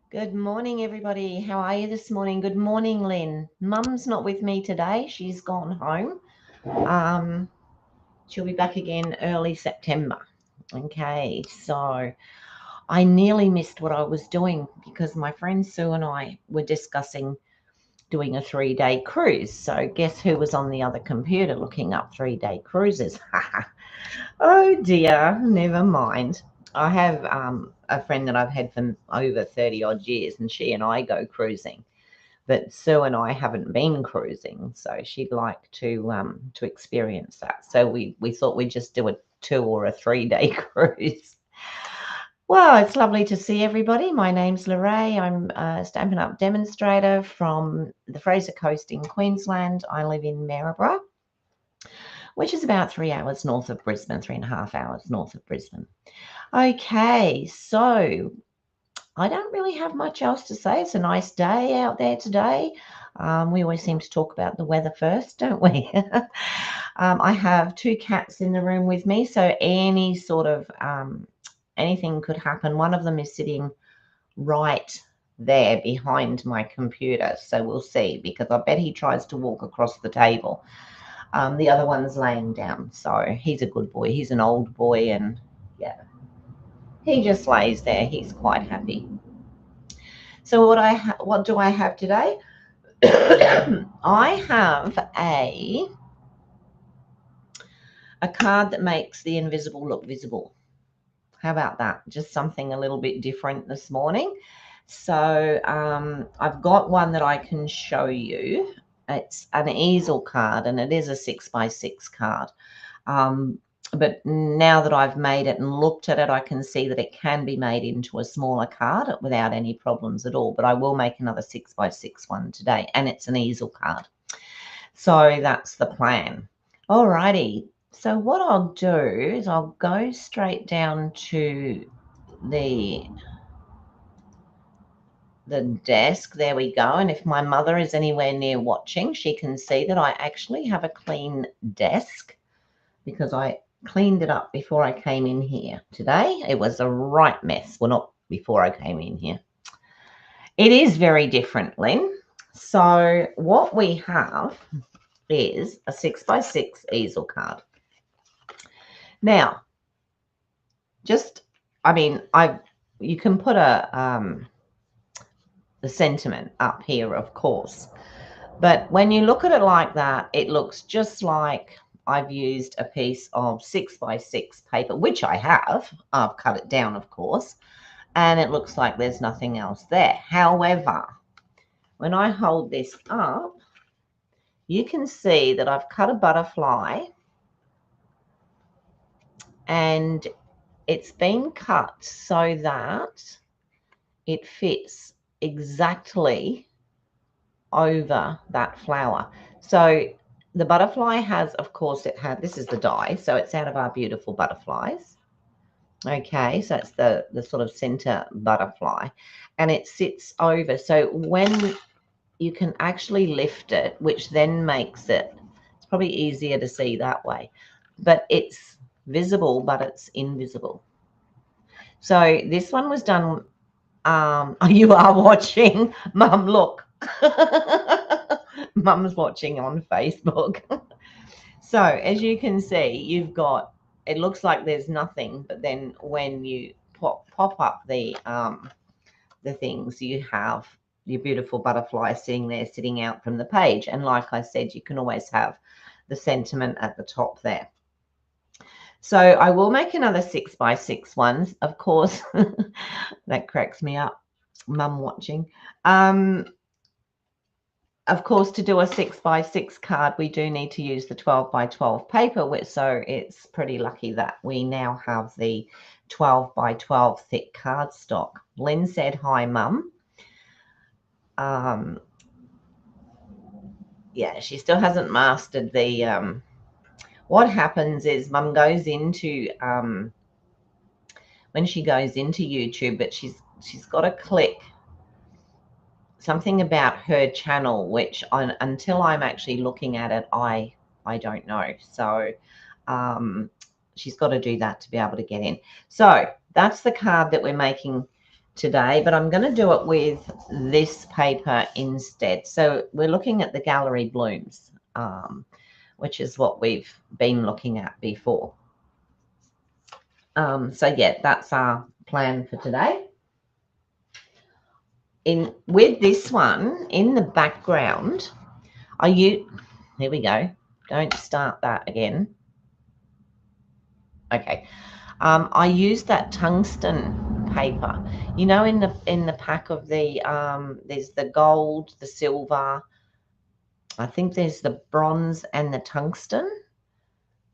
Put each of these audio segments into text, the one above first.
Good morning, everybody. How are you this morning? Good morning, Lynn. Mum's not with me today. She's gone home. Um, she'll be back again early September. Okay, so I nearly missed what I was doing because my friend Sue and I were discussing doing a 3-day cruise. So guess who was on the other computer looking up 3-day cruises? Oh dear, never mind. I have a friend that I've had for over 30 odd years, and she and I go cruising. But Sue and I haven't been cruising, so she'd like to experience that. So we thought we'd just do a 2 or a 3-day cruise. Well, it's lovely to see everybody. My name's Lorraine. I'm a Stampin' Up demonstrator from the Fraser Coast in Queensland. I live in Maryborough, which is about 3 hours north of Brisbane, 3.5 hours north of Brisbane. Okay, so I don't really have much else to say. It's a nice day out there today. We always seem to talk about the weather first, don't we? I have 2 cats in the room with me, so any sort of anything could happen. One of them is sitting right there behind my computer, so we'll see, because I bet he tries to walk across the table. The other one's laying down, so he's a good boy. He's an old boy, and yeah, he just lays there. He's quite happy. So what do I have today? I have a card that makes the invisible look visible. How about that? Just something a little bit different this morning. So I've got one that I can show you. It's an easel card, and it is a 6x6 card. But now that I've made it and looked at it, I can see that it can be made into a smaller card without any problems at all. But I will make another 6x6 one today, and it's an easel card. So that's the plan. Alrighty. So what I'll do is I'll go straight down to the desk. There we go. And if my mother is anywhere near watching, she can see that I actually have a clean desk because I cleaned it up before I came in here today. It was a right mess. Well, not before I came in here. It is very different, Lynn. So what we have is a 6x6 easel card. Now, you can put the sentiment up here, of course. But when you look at it like that, it looks just like I've used a piece of 6x6 paper, which I have. I've cut it down, of course, and it looks like there's nothing else there. However, when I hold this up, you can see that I've cut a butterfly, and it's been cut so that it fits exactly over that flower. So the butterfly has, of course, this is the die, so it's out of our beautiful butterflies. Okay, so it's the sort of center butterfly, and it sits over. So when you can actually lift it, which then makes it's probably easier to see that way, but it's visible, but it's invisible. So this one was done. You are watching, Mum. Look, Mum's watching on Facebook. So as you can see, you've got. It looks like there's nothing, but then when you pop up the things, you have your beautiful butterfly sitting there, sitting out from the page. And like I said, you can always have the sentiment at the top there. So I will make another 6x6 ones, of course. That cracks me up, Mum watching. Of course, to do a 6x6 card, we do need to use the 12x12 paper, so it's pretty lucky that we now have the 12x12 thick cardstock. Lynn said, hi, Mum. Yeah, she still hasn't mastered the what happens is Mum goes into when she goes into YouTube, but she's got to click something about her channel, which until I'm actually looking at it, I don't know. So she's got to do that to be able to get in. So that's the card that we're making today, but I'm going to do it with this paper instead. So we're looking at the gallery blooms, which is what we've been looking at before. So yeah, that's our plan for today. With this one in the background, here we go. Don't start that again. Okay. I use that tungsten paper. You know, in the pack of the there's the gold, the silver. I think there's the bronze and the tungsten.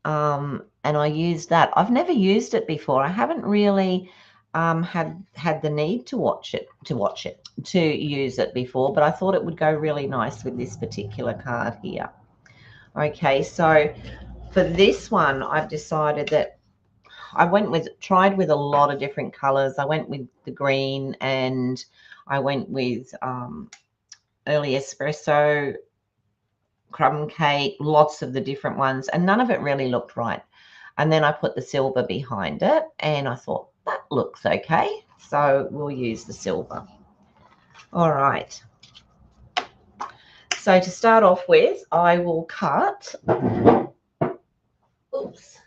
And I use that. I've never used it before. I haven't really had the need to use it before, but I thought it would go really nice with this particular card here. Okay, so for this one, I've decided that I tried with a lot of different colors. I went with the green, and I went with early espresso, crumb cake, lots of the different ones, and none of it really looked right. And then I put the silver behind it, and I thought that looks okay, so we'll use the silver. All right. So to start off with, I will cut. Oops.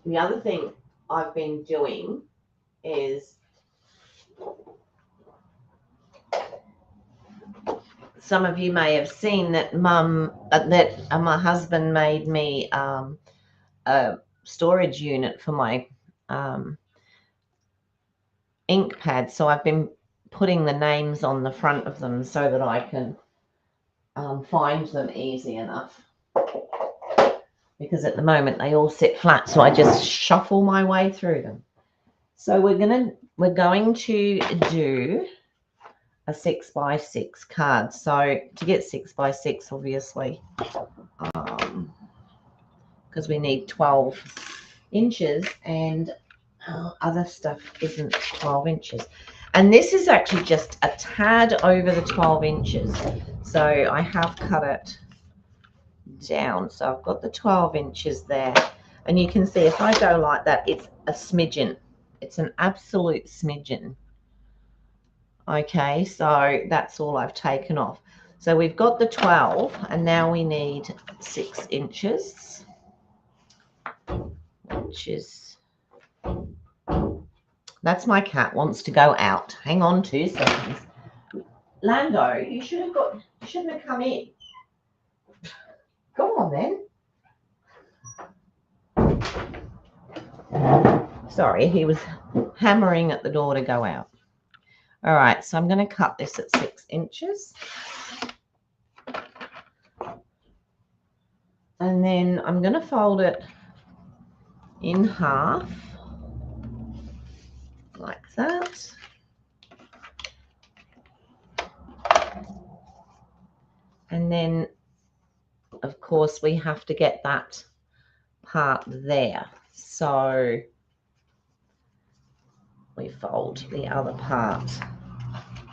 The other thing I've been doing is some of you may have seen that my husband made me a storage unit for my ink pad. So I've been putting the names on the front of them so that I can find them easy enough. Because at the moment they all sit flat, so I just shuffle my way through them. So we're going to do a 6x6 card. So to get 6x6, obviously, because we need 12 inches, and other stuff isn't 12 inches. And this is actually just a tad over the 12 inches. So I have cut it down. So I've got the 12 inches there. And you can see if I go like that, it's a smidgen. It's an absolute smidgen. Okay, so that's all I've taken off. So we've got the 12, and now we need 6 inches, which is, that's my cat wants to go out. Hang on 2 seconds. Lando, you shouldn't have come in. Come on then. Sorry, he was hammering at the door to go out. All right, so I'm going to cut this at 6 inches. And then I'm going to fold it in half, like that. And then, of course, we have to get that part there. So we fold the other part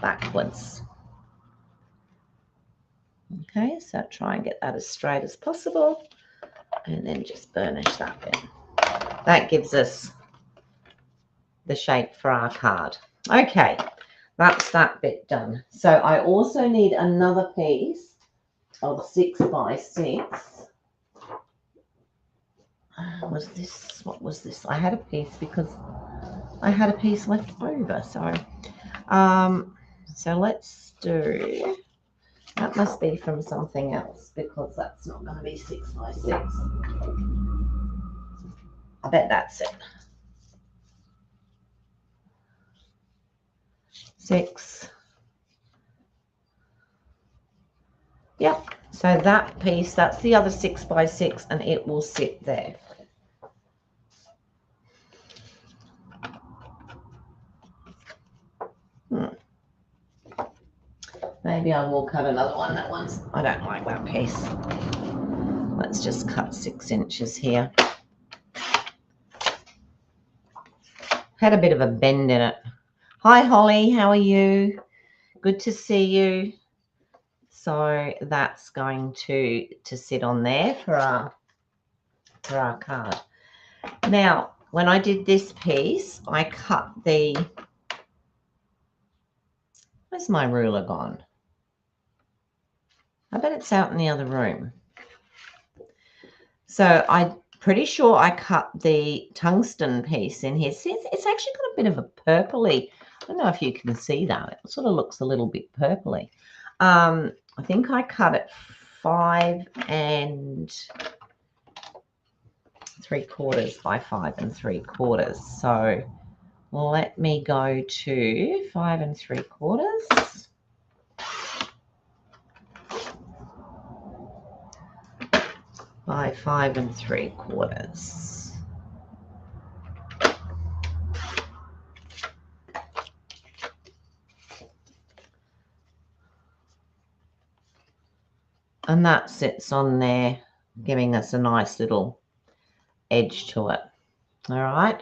backwards. Okay, so try and get that as straight as possible, and then just burnish that bit. That gives us the shape for our card. Okay, that's that bit done. So I also need another piece of 6x6. What was this? I had a piece because I had a piece left over. So let's do, that must be from something else, because that's not going to be 6x6. I bet that's it. 6. Yep. So that piece, that's the other 6x6, and it will sit there. Maybe I will cut another one. I don't like that piece. Let's just cut 6 inches here. Had a bit of a bend in it. Hi, Holly. How are you? Good to see you. So that's going to sit on there for our card. Now, when I did this piece, I cut the, where's my ruler gone? I bet it's out in the other room. So I'm pretty sure I cut the tungsten piece in here. See, it's actually got a bit of a purpley. I don't know if you can see that. It sort of looks a little bit purpley. I think I cut it 5 3/4 by 5 3/4. So let me go to 5 3/4 by 5 3/4. And that sits on there, giving us a nice little edge to it. All right.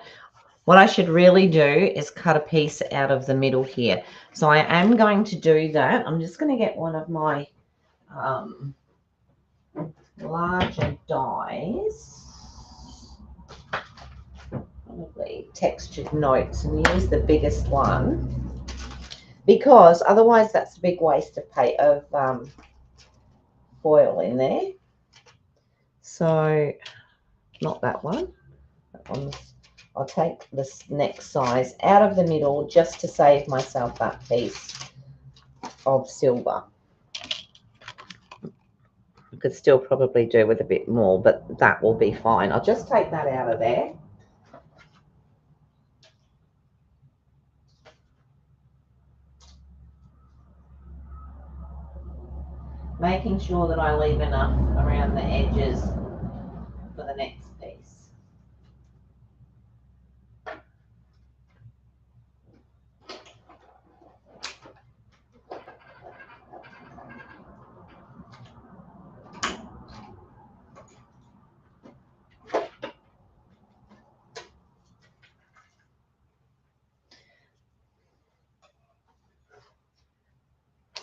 What I should really do is cut a piece out of the middle here. So I am going to do that. I'm just going to get one of my larger dies, probably textured notes, and use the biggest one, because otherwise that's a big waste of foil in there. So not that one. That one's, I'll take this next size out of the middle just to save myself that piece of silver. I could still probably do with a bit more, but that will be fine. I'll just take that out of there. Making sure that I leave enough around the edges for the next piece.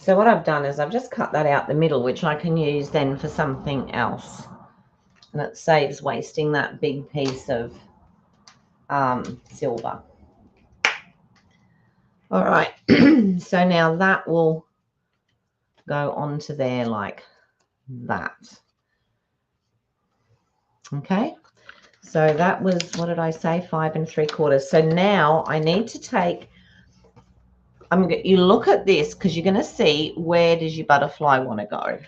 So what I've done is I've just cut that out the middle, which I can use then for something else. And it saves wasting that big piece of silver. All right, so now that will go onto there like that. Okay, so that was, what did I say, 5 3/4. So now I need to take, you look at this because you're going to see where does your butterfly want to go.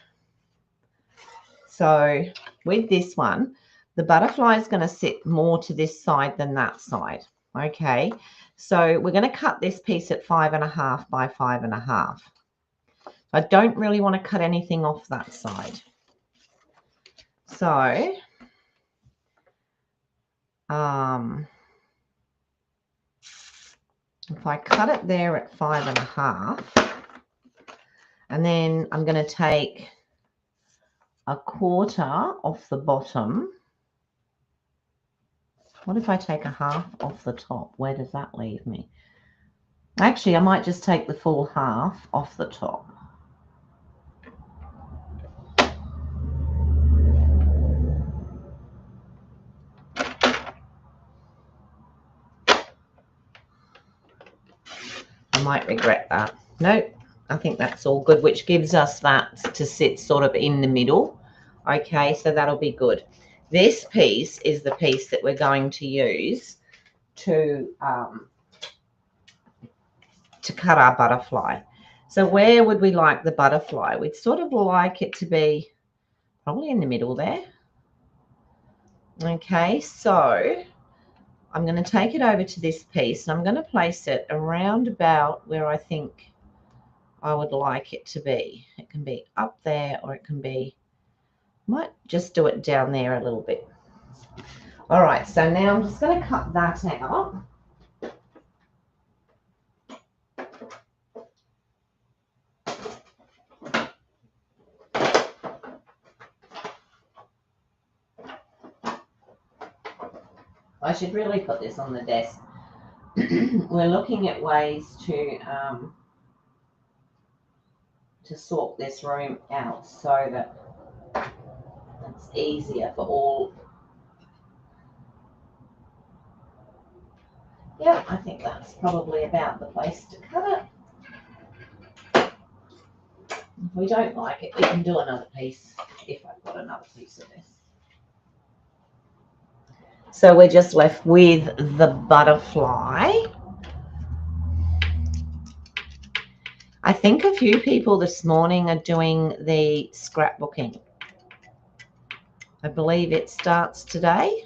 So with this one, the butterfly is going to sit more to this side than that side. Okay, so we're going to cut this piece at 5 1/2 by 5 1/2. I don't really want to cut anything off that side. So if I cut it there at 5 1/2, and then I'm going to take 1/4 off the bottom. What if I take 1/2 off the top? Where does that leave me? Actually, I might just take the full 1/2 off the top. I might regret that. Nope, I think that's all good, which gives us that to sit sort of in the middle. Okay, so that'll be good. This piece is the piece that we're going to use to cut our butterfly. So where would we like the butterfly? We'd sort of like it to be probably in the middle there. Okay, so I'm going to take it over to this piece and I'm going to place it around about where I think I would like it to be. It can be up there, or it can be, might just do it down there a little bit. All right, so now I'm just going to cut that out. I should really put this on the desk. We're looking at ways to sort this room out so that it's easier for all Yeah, I think that's probably about the place to cut it. If we don't like it, we can do another piece if I've got another piece of this. So we're just left with the butterfly. I think a few people this morning are doing the scrapbooking. I believe it starts today.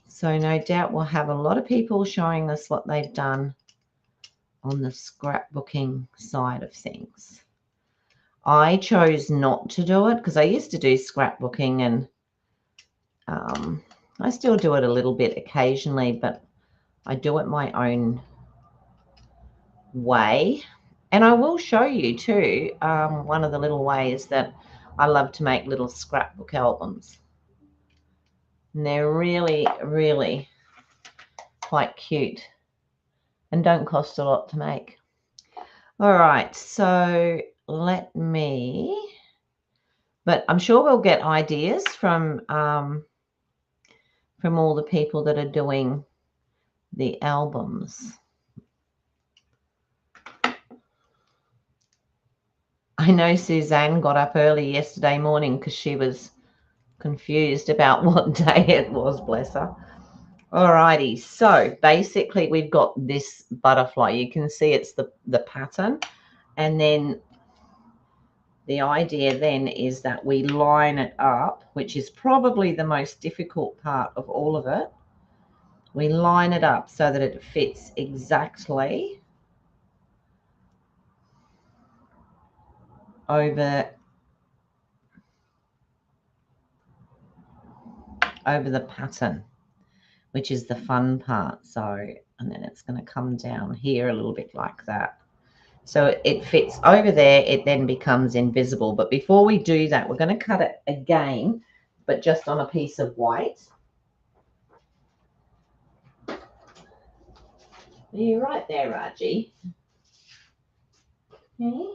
So no doubt we'll have a lot of people showing us what they've done on the scrapbooking side of things. I chose not to do it because I used to do scrapbooking, and I still do it a little bit occasionally, but I do it my own way. And I will show you too one of the little ways that I love to make little scrapbook albums. And they're really, really quite cute and don't cost a lot to make. All right, so let me, but I'm sure we'll get ideas from all the people that are doing the albums. I know Suzanne got up early yesterday morning because she was confused about what day it was, bless her. Alrighty, so basically we've got this butterfly. You can see it's the pattern, and then the idea then is that we line it up, which is probably the most difficult part of all of it. We line it up so that it fits exactly over the pattern, which is the fun part. So, and then it's going to come down here a little bit like that. So it fits over there, it then becomes invisible. But before we do that, we're going to cut it again, but just on a piece of white. Are you right there, Raji? Okay.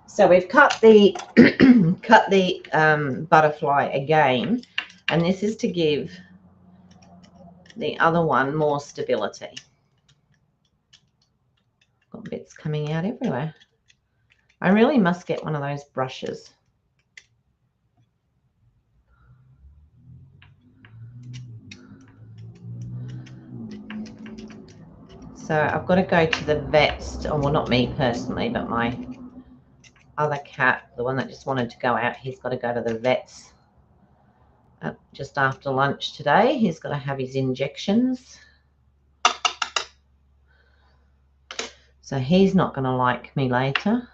So we've cut the butterfly again, and this is to give the other one more stability. Got bits coming out everywhere. I really must get one of those brushes. So I've got to go to the vets. Oh, well, not me personally, but my other cat, the one that just wanted to go out, he's got to go to the vets just after lunch today. He's got to have his injections. So he's not going to like me later.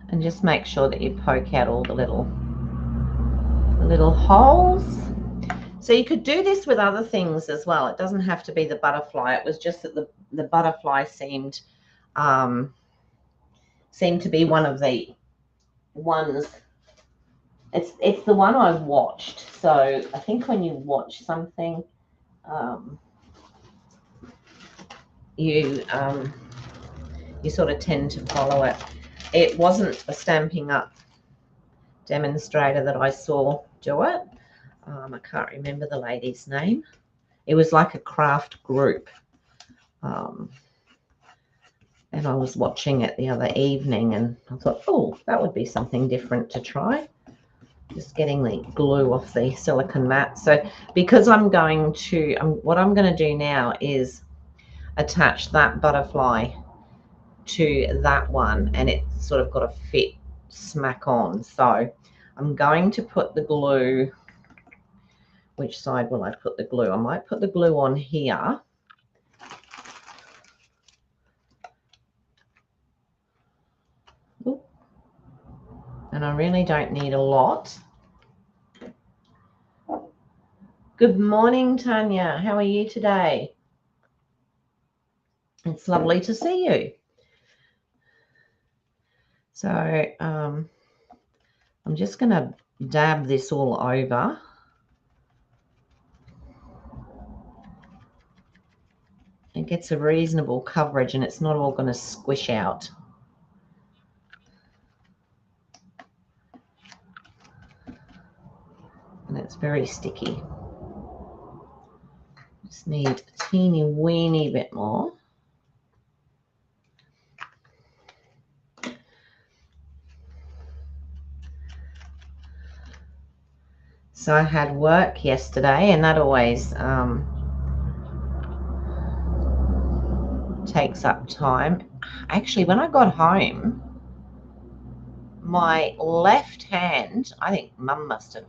And just make sure that you poke out all the little holes. So you could do this with other things as well. It doesn't have to be the butterfly. It was just that the butterfly seemed to be one of the ones. It's the one I watched. So I think when you watch something, you sort of tend to follow it. It wasn't a Stampin' Up demonstrator that I saw do it. I can't remember the lady's name. It was like a craft group. And I was watching it the other evening, and I thought, oh, that would be something different to try. Just getting the glue off the silicone mat. So because I'm going to, what I'm going to do now is attach that butterfly to that one, and it's sort of got to fit smack on. So I'm going to put the glue. Which side will I put the glue? I might put the glue on here. Ooh. And I really don't need a lot. Good morning, Tanya. How are you today? It's lovely to see you. So I'm just going to dab this all over. It gets a reasonable coverage and it's not all going to squish out. And it's very sticky. Just need a teeny weeny bit more. So I had work yesterday, and that always takes up time. Actually, when I got home, my left hand, I think Mum must have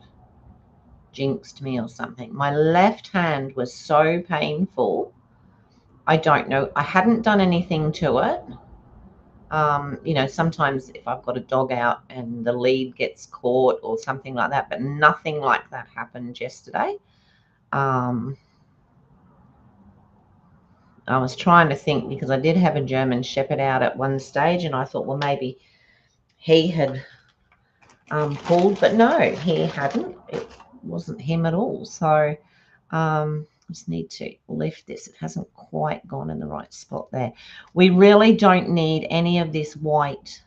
jinxed me or something. My left hand was so painful. I don't know. I hadn't done anything to it. You know, sometimes if I've got a dog out and the lead gets caught or something like that, but nothing like that happened yesterday. I was trying to think because I did have a German Shepherd out at one stage and I thought, well, maybe he had pulled, but no, he hadn't. It wasn't him at all. So I just need to lift this. It hasn't quite gone in the right spot there. We really don't need any of this white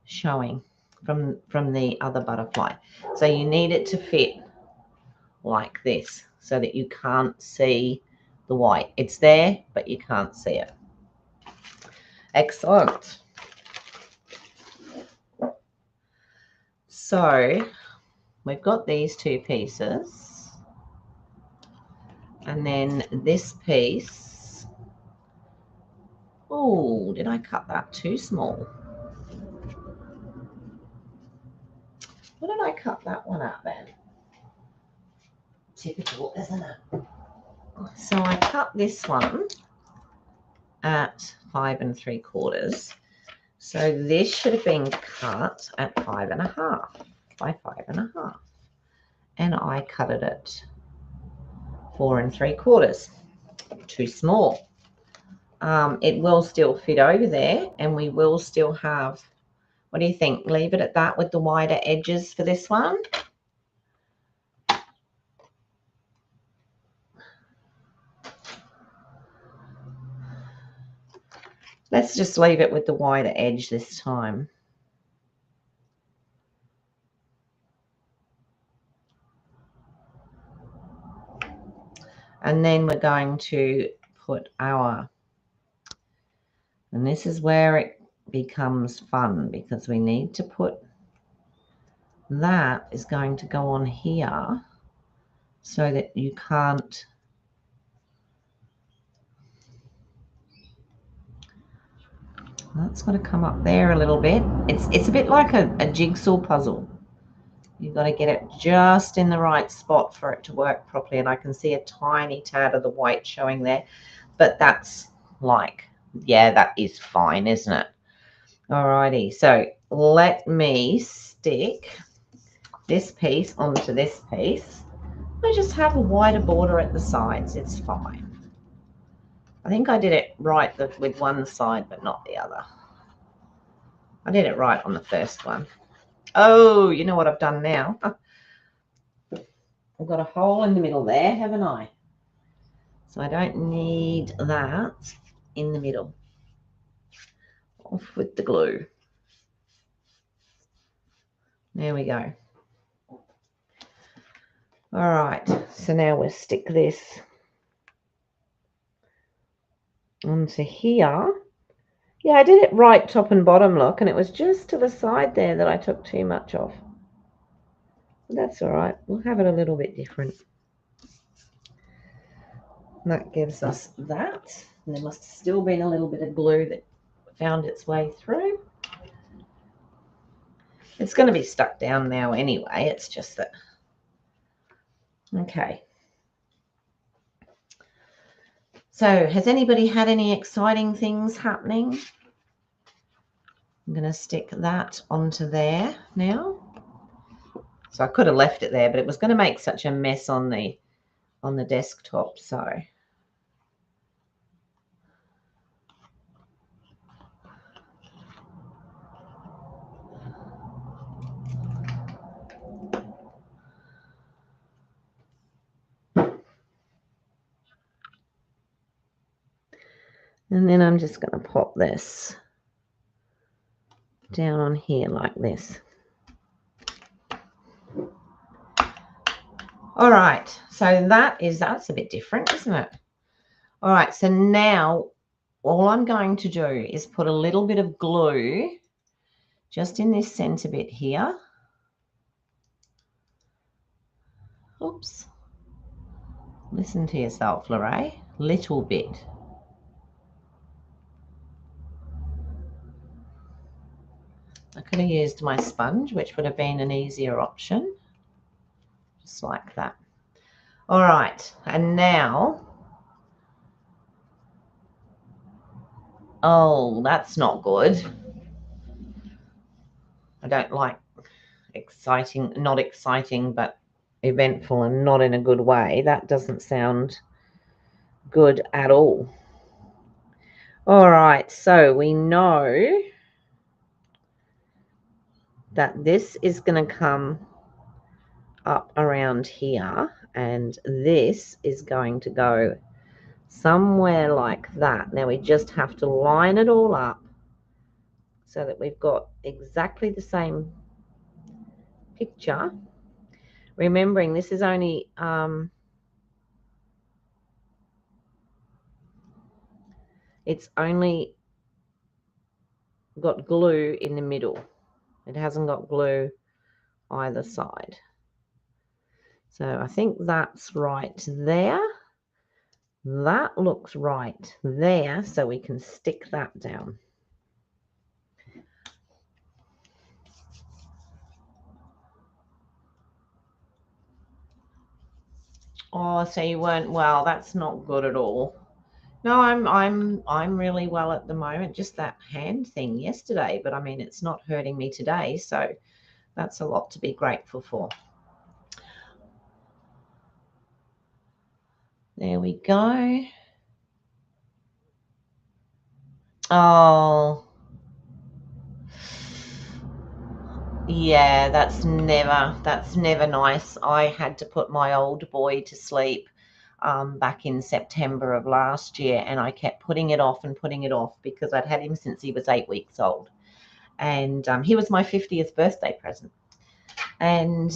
showing from the other butterfly. So you need it to fit like this so that you can't see the white. It's there, but you can't see it. Excellent. So we've got these two pieces. And then this piece. Oh, did I cut that too small? What did I cut that one out then? Typical, isn't it? So I cut this one at 5 3/4. So this should have been cut at 5 1/2 by 5 1/2. And I cut it at 4 3/4. Too small. It will still fit over there and we will still have, what do you think? Leave it at that with the wider edges for this one? Let's just leave it with the wider edge this time. And then we're going to put our, and this is where it becomes fun because we need to put, that is going to go on here so that you can't, that's going to come up there a little bit. It's a bit like a jigsaw puzzle. You've got to get it just in the right spot for it to work properly. And I can see a tiny tad of the white showing there, but that's like, yeah, that is fine, isn't it? Alrighty, so let me stick this piece onto this piece. I just have a wider border at the sides. It's fine. I think I did it right with one side, but not the other. I did it right on the first one. Oh, you know what I've done now? I've got a hole in the middle there, haven't I? So I don't need that in the middle. Off with the glue. There we go. All right, so now we'll stick this onto here. Yeah, I did it right top and bottom, look, and it was just to the side there that I took too much off. That's all right. We'll have it a little bit different. And that gives us that. And there must have still been a little bit of glue that found its way through. It's going to be stuck down now anyway. It's just that. Okay. So has anybody had any exciting things happening? I'm going to stick that onto there now. So I could have left it there, but it was going to make such a mess on the desktop. So and then I'm just going to pop this down on here like this. All right, so that's a bit different, isn't it? All right, so now all I'm going to do is put a little bit of glue just in this center bit here. Oops. Listen to yourself, Lorraine. Little bit. I could have used my sponge, which would have been an easier option. Just like that. All right, and now, oh, that's not good. I don't like exciting, not exciting, but eventful and not in a good way. That doesn't sound good at all. All right, so we know that this is going to come up around here, and this is going to go somewhere like that. Now we just have to line it all up so that we've got exactly the same picture. Remembering this is only it's only got glue in the middle. It hasn't got glue either side. So I think that's right there. That looks right there, so we can stick that down. Oh, so you weren't well. That's not good at all. No, I'm really well at the moment. Just that hand thing yesterday, but I mean it's not hurting me today, so that's a lot to be grateful for. There we go. Oh, yeah, that's never nice. I had to put my old boy to sleep back in September of last year, and I kept putting it off and putting it off because I'd had him since he was 8 weeks old, and he was my 50th birthday present, and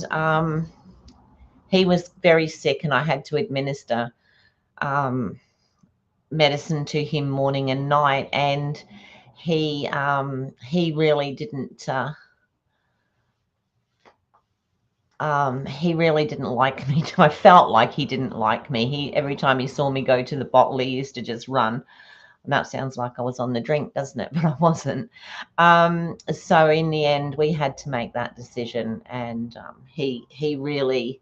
he was very sick, and I had to administer medicine to him morning and night, and he really didn't. He really didn't like me. I felt like he didn't like me. Every time he saw me go to the bottle, he used to just run. And that sounds like I was on the drink, doesn't it? But I wasn't. So in the end, we had to make that decision, and he really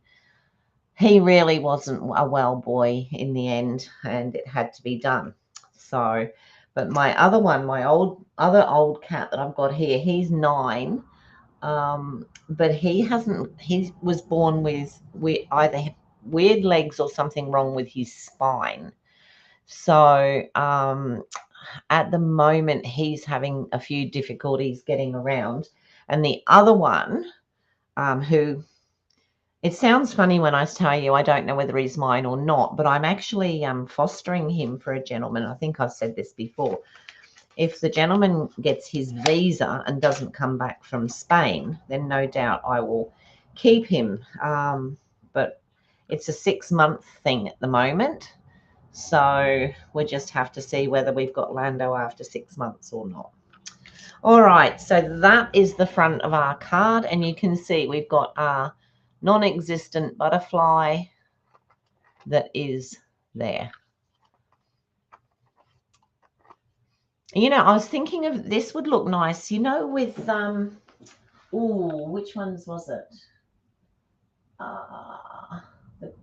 wasn't a well boy in the end, and it had to be done. So, but my other one, my other old cat that I've got here, he's 9. But he was born with either weird legs or something wrong with his spine. So at the moment, he's having a few difficulties getting around. And the other one, who it sounds funny when I tell you I don't know whether he's mine or not, but I'm actually fostering him for a gentleman. I think I've said this before. If the gentleman gets his visa and doesn't come back from Spain, then no doubt I will keep him. But it's a 6-month thing at the moment. So we just have to see whether we've got Lando after 6 months or not. All right, so that is the front of our card. And you can see we've got our non-existent butterfly that is there. You know, I was thinking of this would look nice, you know, with which ones was it?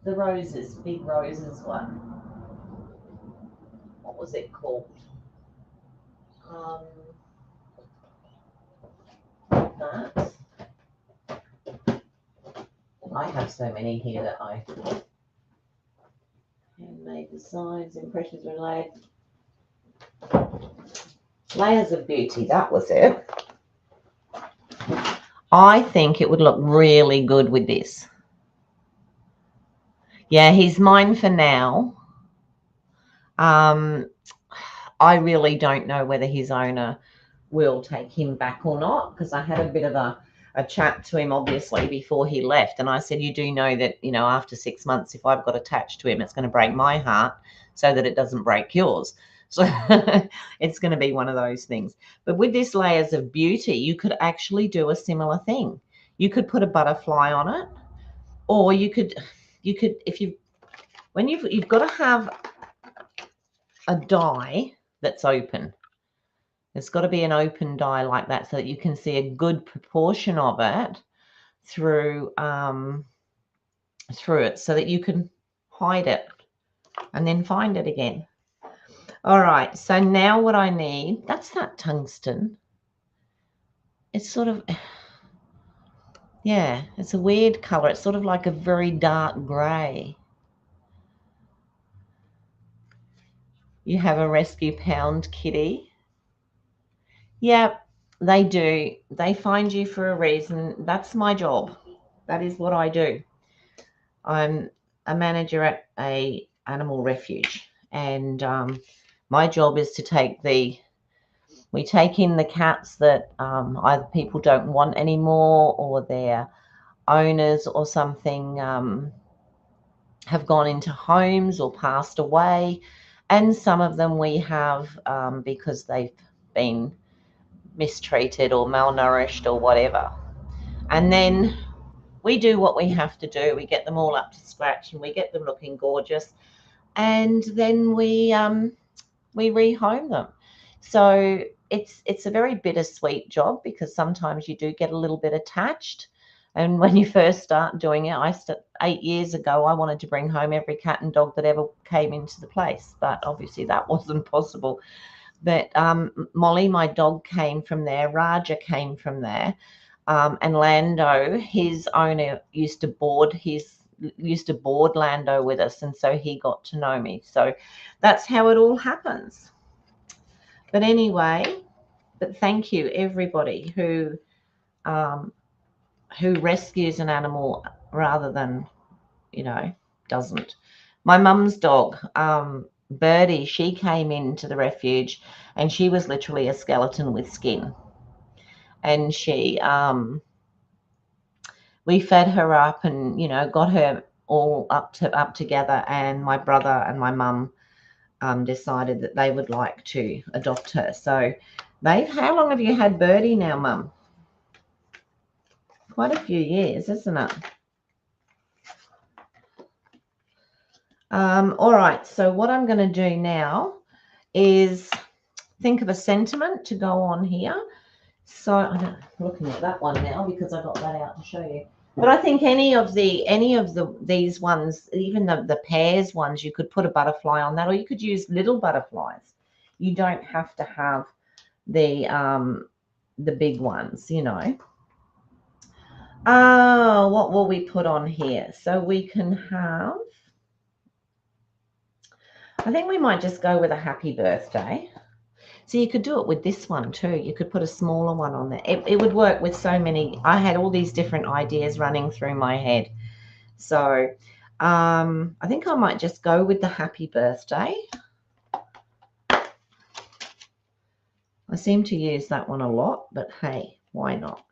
The roses, big roses one. What was it called? like that. I have so many here that I handmade designs, impressions related. Layers of Beauty, that was it. I think it would look really good with this. Yeah, he's mine for now. I really don't know whether his owner will take him back or not, because I had a bit of a chat to him, obviously, before he left. And I said, you do know that, you know, after 6 months, if I've got attached to him, it's going to break my heart so that it doesn't break yours. So it's going to be one of those things. But with this Layers of Beauty, you could actually do a similar thing. You could put a butterfly on it, or you could, if you've got to have a die that's open. It's got to be an open die like that so that you can see a good proportion of it through it, so that you can hide it and then find it again. All right, so now what I need, that's that tungsten. It's sort of, yeah, it's a weird color. It's sort of like a very dark gray. You have a rescue pound kitty. Yep, they do. They find you for a reason. That's my job. That is what I do. I'm a manager at a animal refuge, and my job is to we take in the cats that either people don't want anymore, or their owners or something have gone into homes or passed away, and some of them we have because they've been mistreated or malnourished or whatever. And then we do what we have to do. We get them all up to scratch and we get them looking gorgeous, and then we rehome them. So it's a very bittersweet job, because sometimes you do get a little bit attached. And when you first start doing it, 8 years ago, I wanted to bring home every cat and dog that ever came into the place, but obviously that wasn't possible. But Molly, my dog, came from there. Raja came from there. And Lando, his owner, used to board Lando with us, and so he got to know me. So that's how it all happens. But anyway, thank you everybody who rescues an animal rather than, doesn't. My mum's dog, Birdie, she came into the refuge and she was literally a skeleton with skin. And we fed her up and, got her all up together. And my brother and my mum decided that they would like to adopt her. So how long have you had Birdie now, Mum? Quite a few years, isn't it? All right, so what I'm going to do now is think of a sentiment to go on here. So I'm looking at that one now because I got that out to show you. But I think any of these ones, even the pairs ones, you could put a butterfly on that, or you could use little butterflies. You don't have to have the big ones, Oh, what will we put on here? So we can have, I think we might just go with a happy birthday. So you could do it with this one too. You could put a smaller one on there. It would work with so many. I had all these different ideas running through my head. So I think I might just go with the happy birthday. I seem to use that one a lot, but hey, why not?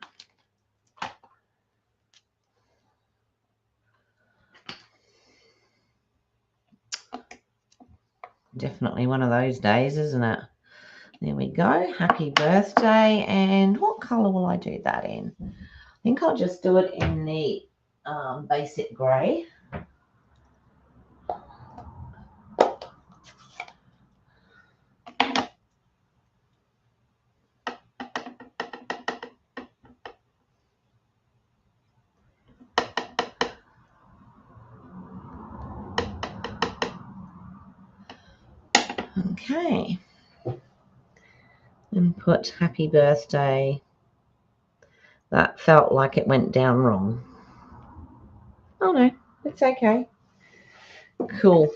Definitely one of those days, isn't it? There we go. Happy birthday. And what color will I do that in? I think I'll just do it in the basic grey. Okay. And put happy birthday That felt like it went down wrong. Oh no, it's okay. Cool.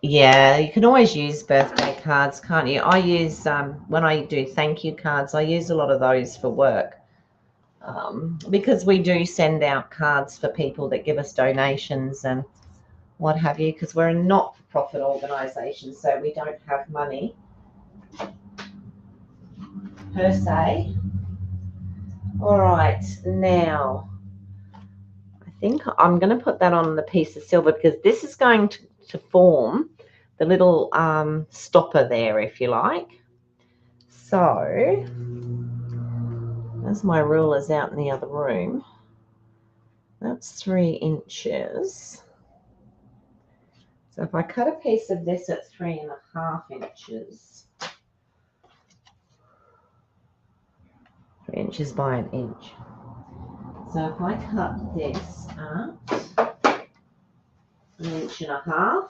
Yeah, you can always use birthday cards, can't you? I use, when I do thank you cards, I use a lot of those for work. Because we do send out cards for people that give us donations and what have you, because we're a not-for-profit organisation, so we don't have money per se. All right, now I think I'm going to put that on the piece of silver because this is going to form the little stopper there, if you like. So, as my ruler's out in the other room, that's 3 inches. So if I cut a piece of this at 3.5 inches, 3 inches by an inch. So if I cut this at 1.5 inches,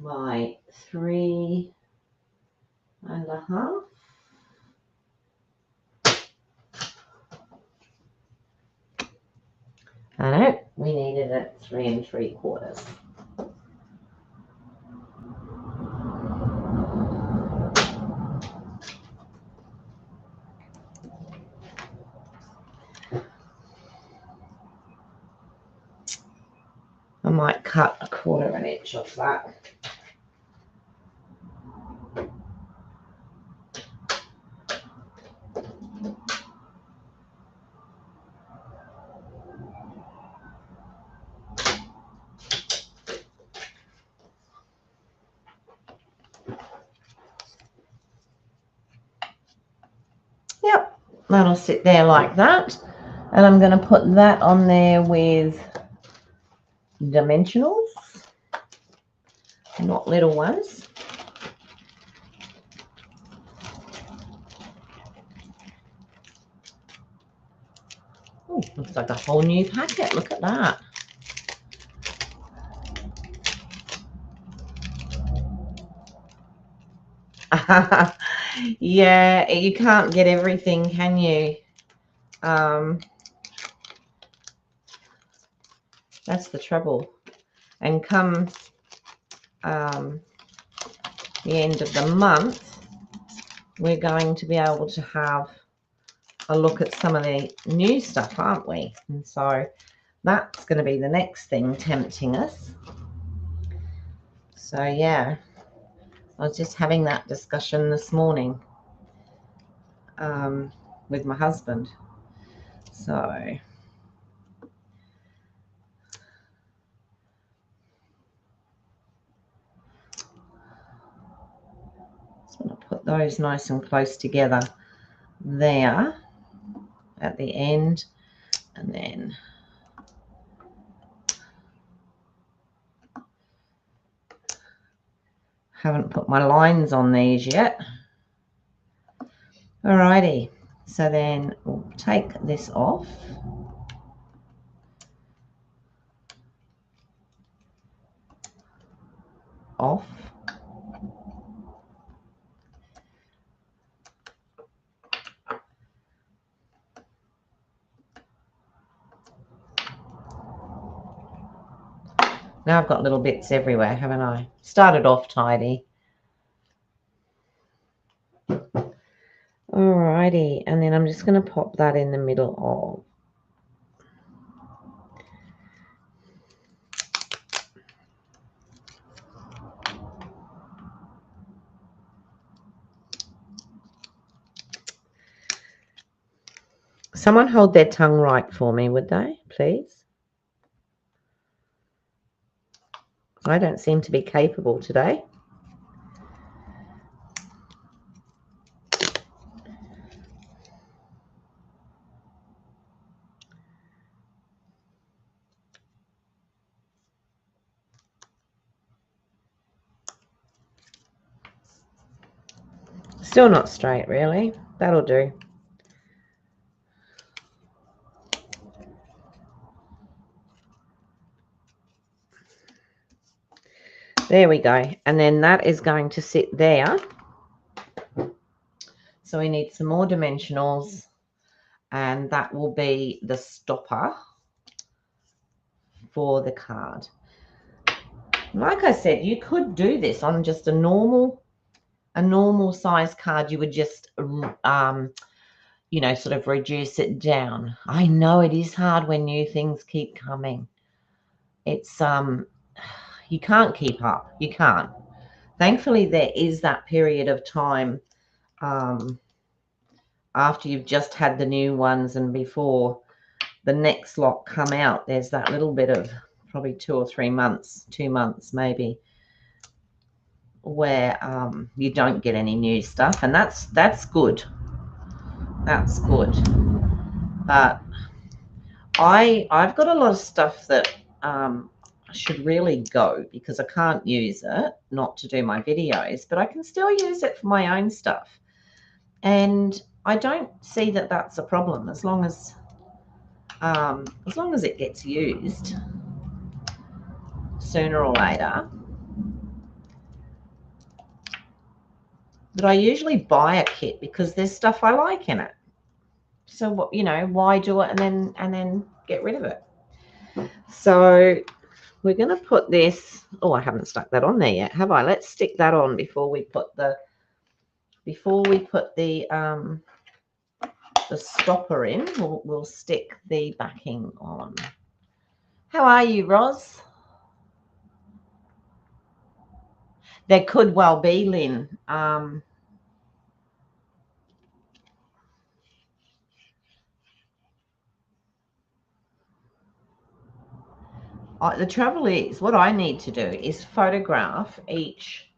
by 3.5. I know, we needed it 3 3/4. I might cut 1/4 inch off that. Yep, that'll sit there like that. And I'm going to put that on there with dimensionals, not little ones. Oh, looks like a whole new packet. Look at that. Yeah, you can't get everything, can you? That's the trouble. And come the end of the month, we're going to be able to have a look at some of the new stuff, aren't we? And so that's going to be the next thing tempting us. So yeah, I was just having that discussion this morning with my husband. So just want to put those nice and close together there at the end, and then haven't put my lines on these yet. Alrighty, so then we'll take this off. Now I've got little bits everywhere, haven't I? Started off tidy. Alrighty, and then I'm just going to pop that in the middle of. Someone hold their tongue right for me, would they, please? I don't seem to be capable today. Still not straight, really. That'll do. There we go. And then that is going to sit there. So we need some more dimensionals, and that will be the stopper for the card. Like I said, you could do this on just a normal size card. You would just you know, sort of reduce it down. I know it is hard when new things keep coming. It's you can't keep up. You can't. Thankfully, there is that period of time after you've just had the new ones and before the next lot come out. There's that little bit of probably 2 or 3 months, 2 months maybe, where you don't get any new stuff, and that's good. That's good. But I've got a lot of stuff that should really go because I can't use it not to do my videos, but I can still use it for my own stuff, and I don't see that that's a problem as long as it gets used sooner or later. But I usually buy a kit because there's stuff I like in it. So what, you know, why do it and then get rid of it? So we're going to put this. Oh, I haven't stuck that on there yet, have I? Let's stick that on before we put the stopper in. We'll stick the backing on. How are you, Roz? There could well be, Lynn. The trouble is, what I need to do is photograph each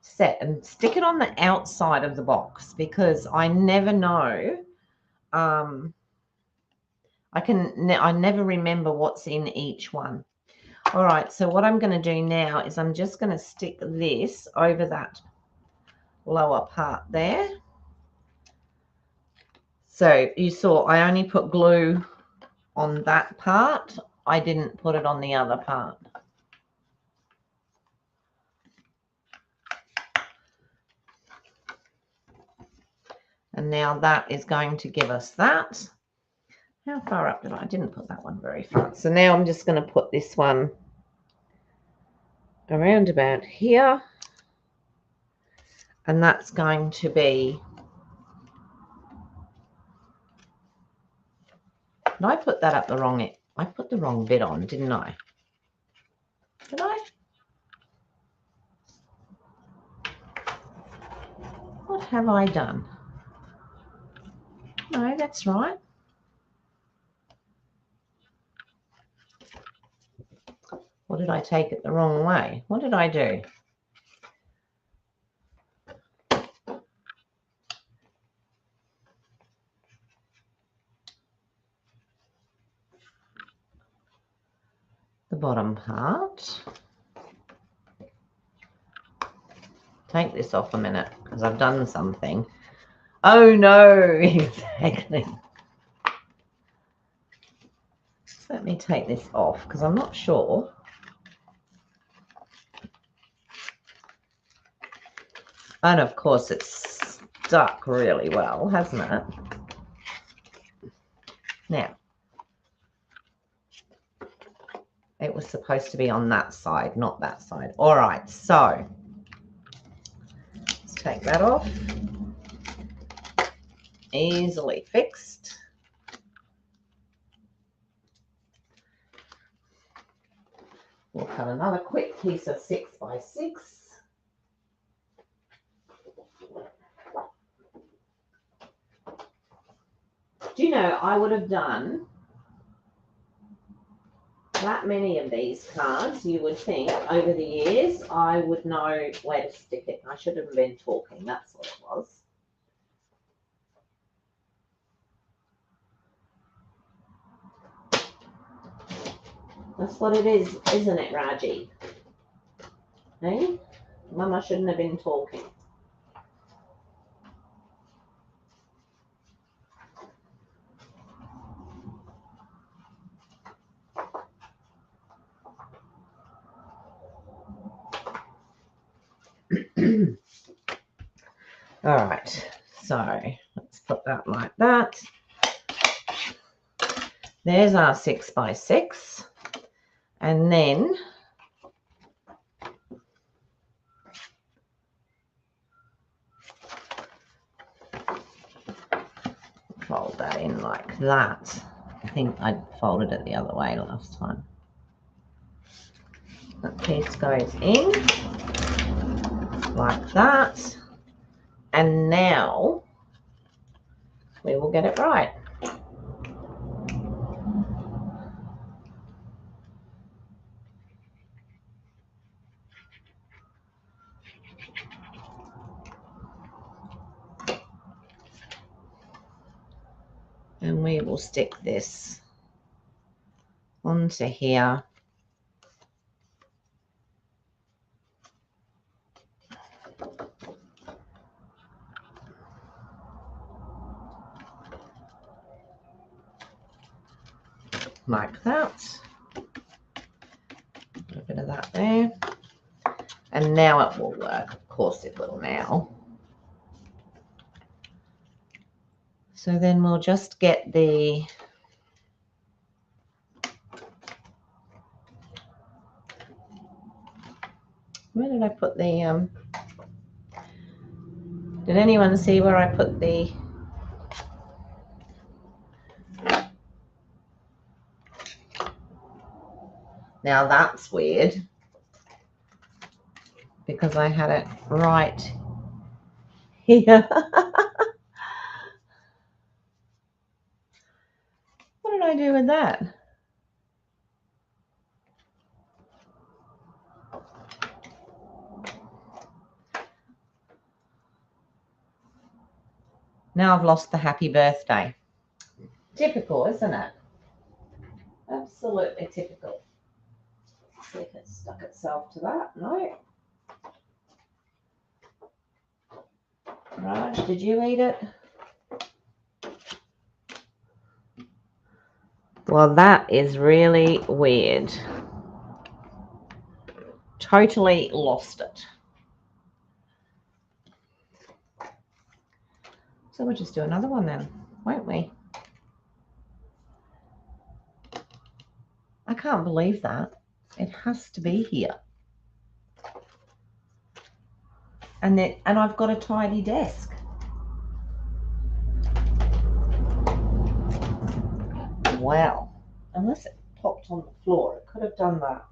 set and stick it on the outside of the box because I never know. I never remember what's in each one. All right, so what I'm going to do now is I'm just going to stick this over that lower part there. So you saw I only put glue on that part. I didn't put it on the other part. And now that is going to give us that. How far up did I didn't put that one very far. So now I'm just going to put this one around about here. And that's going to be, did I put that up the wrong, I put the wrong bit on, didn't I? Did I? What have I done? No, that's right. Or did I take it the wrong way? What did I do? The bottom part. Take this off a minute because I've done something. Oh no, exactly. Let me take this off because I'm not sure. And of course it's stuck really well, hasn't it? Now, it was supposed to be on that side, not that side. All right, so let's take that off. Easily fixed. We'll cut another quick piece of 6 by 6. Do you know, I would have done that many of these cards, you would think, over the years, I would know where to stick it. I should have been talking, that's what it was. That's what it is, isn't it, Raji? Hey? Mama shouldn't have been talking. All right, so let's put that like that. There's our 6 by 6, and then fold that in like that. I think I folded it the other way last time. That piece goes in like that, and now we will get it right. And we will stick this onto here. Like that. A bit of that there. And now it will work. Of course it will now. So then we'll just get the where did I put the did anyone see where I put the now that's weird because I had it right here. What did I do with that? Now I've lost the happy birthday. Typical, isn't it? Absolutely typical. See if it stuck itself to that. No. Raj, did you eat it? Well, that is really weird. Totally lost it. So we'll just do another one then, won't we? I can't believe that. It has to be here. And I've got a tidy desk. Wow. Unless it popped on the floor, it could have done that.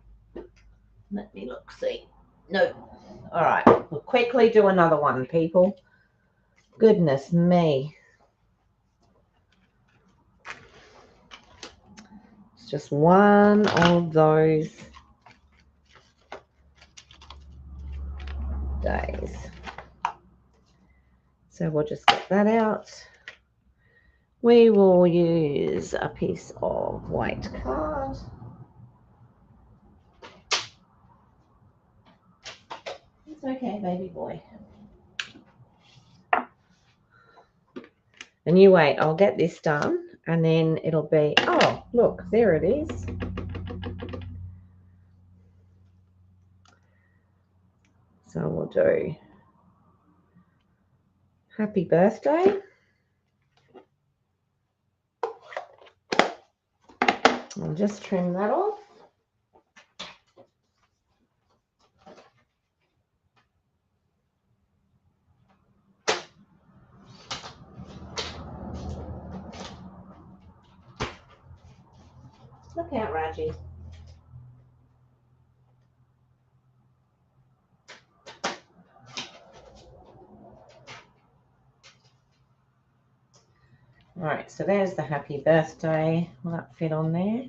Let me look, see. No. All right. We'll quickly do another one, people. Goodness me. It's just one of those days. So we'll just get that out. We will use a piece of white card. It's okay, baby boy. And you wait, I'll get this done and then it'll be, oh, look, there it is. So we'll do happy birthday. I'll just trim that off. Look out, Raji. All right, so there's the happy birthday. Will that fit on there?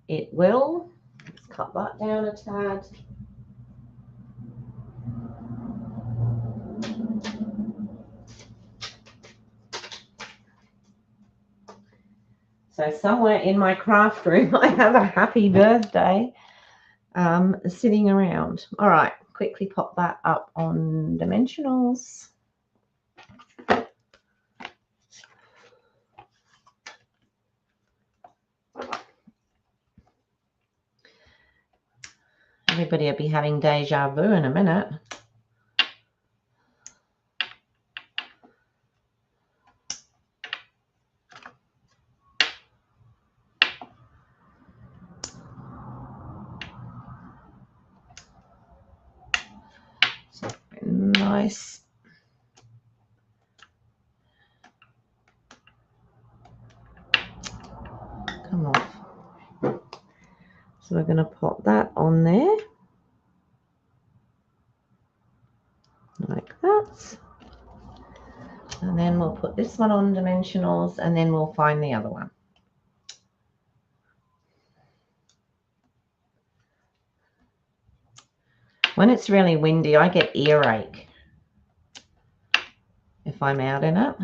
It will. Let's cut that down a tad. So somewhere in my craft room, I have a happy birthday sitting around. All right, quickly pop that up on dimensionals. Everybody will be having deja vu in a minute. nice. Come off. So we're going to pop that on there. Like that. And then we'll put this one on dimensionals, and then we'll find the other one. When it's really windy, I get earache if I'm out in it.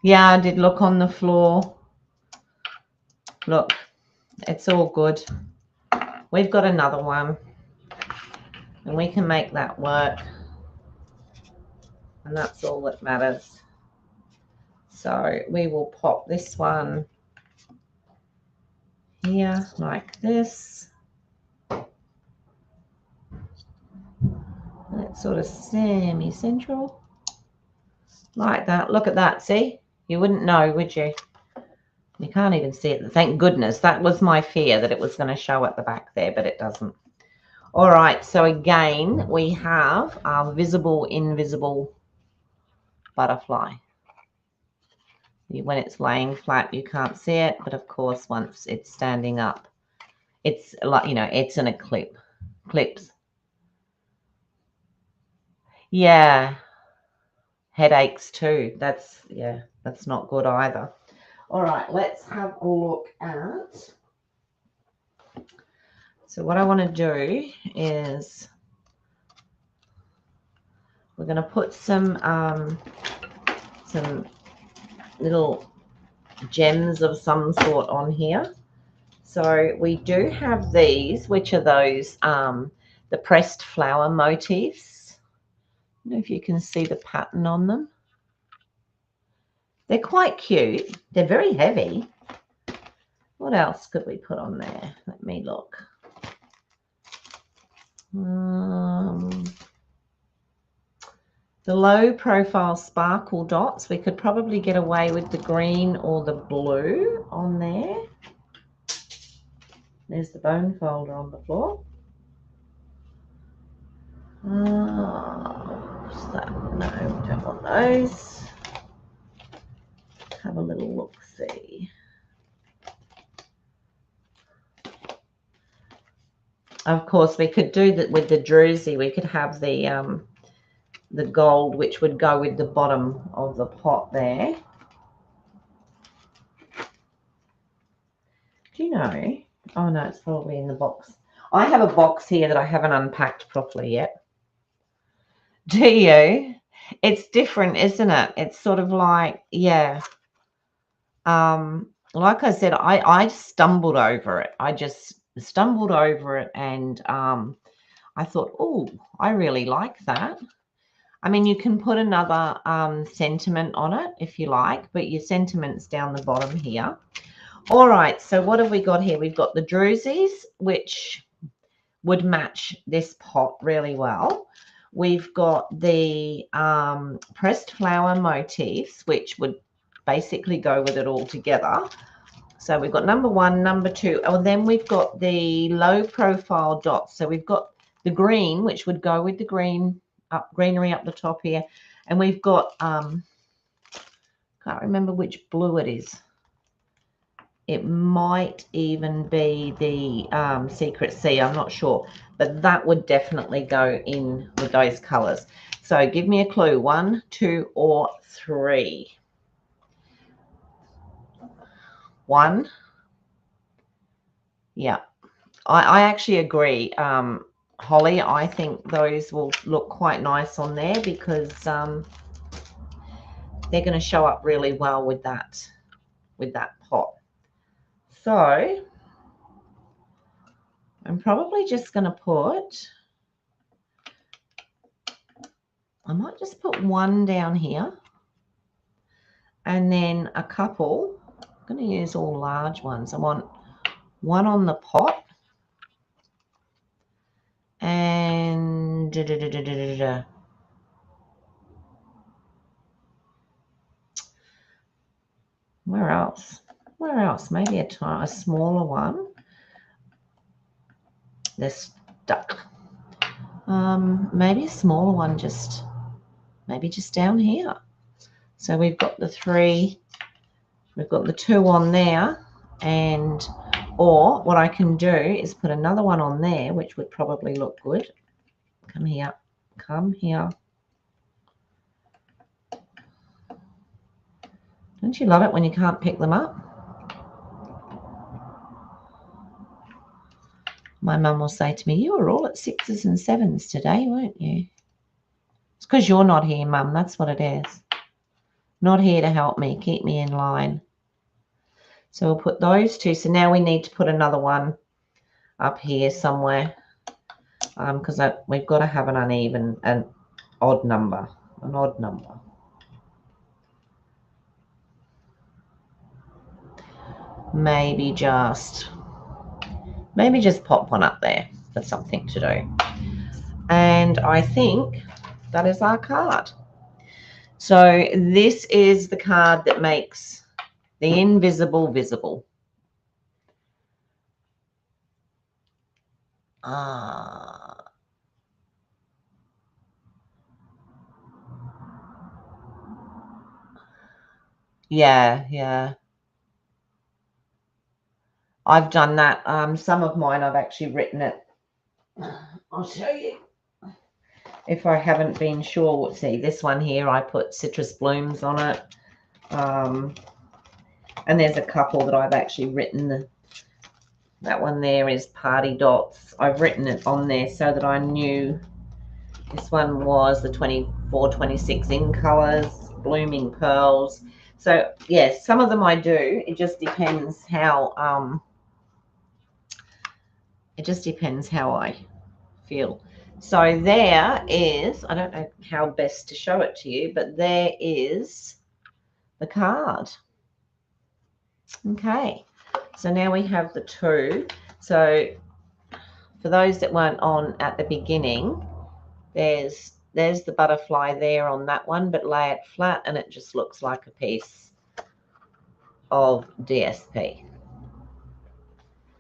Yeah, I did look on the floor. Look, it's all good. We've got another one, and we can make that work. And that's all that matters. So we will pop this one here like this. That's sort of semi-central. Like that. Look at that. See? You wouldn't know, would you? You can't even see it. Thank goodness. That was my fear, that it was going to show at the back there, but it doesn't. All right. So again, we have our visible, invisible butterfly. When it's laying flat, you can't see it. But of course, once it's standing up, it's like, you know, it's an eclipse. Yeah. Headaches too. That's not good either. All right, let's have a look at. So what I want to do is we're going to put some little gems of some sort on here. So we do have these, which are those the pressed flower motifs. I don't know if you can see the pattern on them. They're quite cute. They're very heavy. What else could we put on there? Let me look. The low profile sparkle dots, we could probably get away with the green or the blue on there. There's the bone folder on the floor. What's that? No, we don't want those. Have a little look-see. Of course, we could do that with the druzy. We could have the gold, which would go with the bottom of the pot there. Do you know? Oh, no, it's probably in the box. I have a box here that I haven't unpacked properly yet. Do you? It's different, isn't it? It's sort of like, yeah. Like I said, I stumbled over it. I just stumbled over it, and I thought, oh, I really like that. I mean, you can put another sentiment on it if you like, but your sentiment's down the bottom here. All right, so what have we got here? We've got the druzies, which would match this pot really well. We've got the pressed flower motifs, which would basically go with it all together. So we've got number one, number two. Oh, then we've got the low profile dots. So we've got the green, which would go with the greenery up the top here. And we've got, can't remember which blue it is. It might even be the Secret Sea. I'm not sure. But that would definitely go in with those colors. So give me a clue. 1, 2, or 3. 1. Yeah. I actually agree. Holly, I think those will look quite nice on there because they're going to show up really well with that pot. So I'm probably just going to put, I might just put one down here and then a couple. I'm going to use all large ones. I want one on the pot and where else? Where else? Maybe a smaller one. They're stuck. Maybe a smaller one, maybe just down here. So we've got the 3. We've got the 2 on there, or what I can do is put another one on there, which would probably look good. Come here. Come here. Don't you love it when you can't pick them up? My mum will say to me, you were all at 6s and 7s today, weren't you? It's because you're not here, Mum. That's what it is. Not here to help me, keep me in line. So we'll put those 2. So now we need to put another one up here somewhere, because we've got to have an odd number. Maybe just pop one up there for something to do. And I think that is our card. So this is the card that makes the invisible visible. Yeah. I've done that. Some of mine I've actually written it. I'll show you. If I haven't been sure, see this one here, I put citrus blooms on it. And there's a couple that I've actually written. That one there is party dots. I've written it on there so that I knew this one was the 24, 26 in colors, blooming pearls. So yes, some of them I do. It just depends how I feel. So there is, I don't know how best to show it to you, but there is the card. Okay, so now we have the 2. So for those that weren't on at the beginning, there's the butterfly there on that one, but lay it flat and it just looks like a piece of DSP.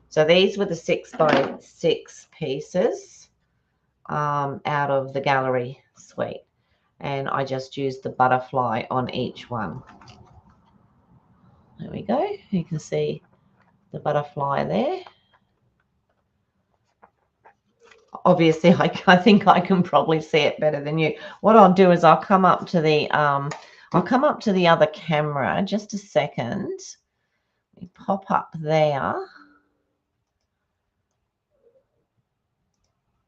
So these were the 6x6 pieces out of the gallery suite, and I just used the butterfly on each one. There we go. You can see the butterfly there. Obviously, I think I can probably see it better than you. What I'll do is I'll come up to the other camera. Just a second. We pop up there.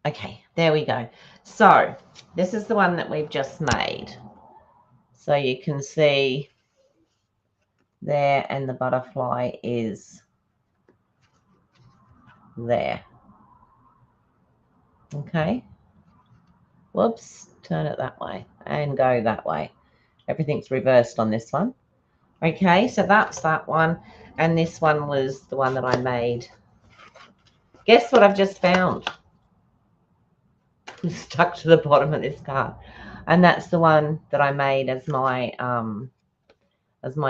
Okay, there we go. So this is the one that we've just made. So you can see there, and the butterfly is there. Okay. Whoops, turn it that way and go that way. Everything's reversed on this one. Okay, so that's that one. And this one was the one that I made. Guess what I've just found? It's stuck to the bottom of this card. And that's the one that I made as my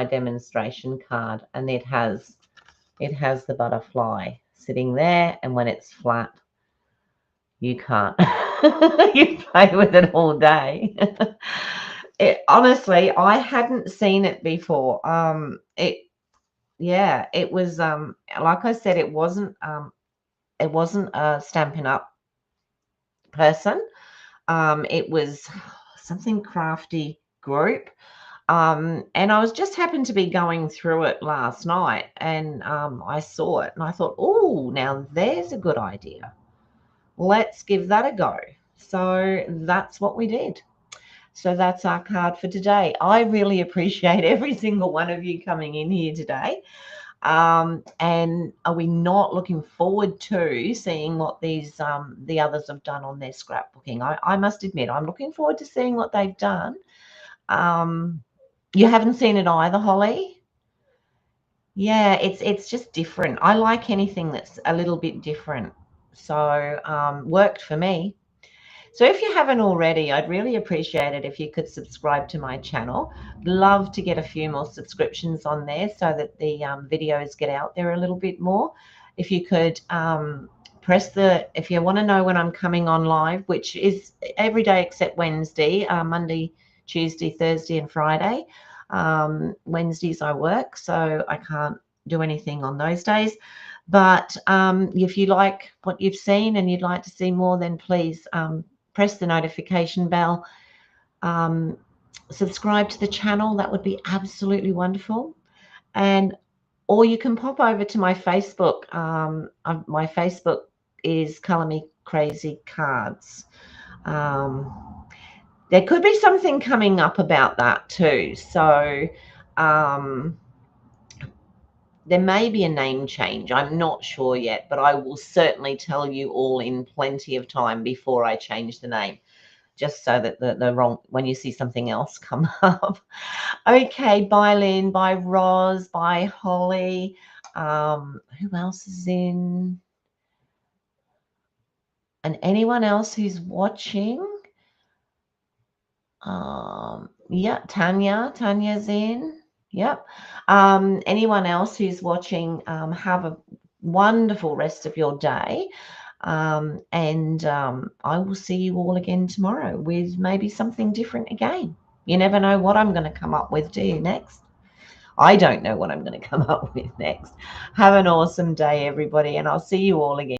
demonstration card. And it has the butterfly sitting there, and when it's flat, you can't. You play with it all day. Honestly, I hadn't seen it before. It was like I said, it wasn't a Stampin' Up person. It was something crafty group. And I was just happened to be going through it last night, and I saw it and I thought, oh, now there's a good idea. Let's give that a go. So that's what we did. So that's our card for today. I really appreciate every single one of you coming in here today. And are we not looking forward to seeing what these the others have done on their scrapbooking? I must admit, I'm looking forward to seeing what they've done. You haven't seen it either, Holly? Yeah, it's just different. I like anything that's a little bit different. So worked for me. So if you haven't already, I'd really appreciate it if you could subscribe to my channel. Love to get a few more subscriptions on there so that the videos get out there a little bit more. If you could if you want to know when I'm coming on live, which is every day except Wednesday, Monday, Tuesday, Thursday, and Friday. Wednesdays I work, so I can't do anything on those days. But if you like what you've seen and you'd like to see more, then please press the notification bell, subscribe to the channel. That would be absolutely wonderful. And or you can pop over to my Facebook. My Facebook is Color Me Crazy Cards. There could be something coming up about that too. So there may be a name change. I'm not sure yet, but I will certainly tell you all in plenty of time before I change the name, just so that the wrong, when you see something else come up. Okay, bye Lynn, bye Roz, bye Holly. Who else is in? And anyone else who's watching? Yeah, Tanya's in. Yep. Anyone else who's watching, have a wonderful rest of your day. And I will see you all again tomorrow with maybe something different again. You never know what I'm going to come up with, do you, next? I don't know what I'm going to come up with next. Have an awesome day, everybody, and I'll see you all again.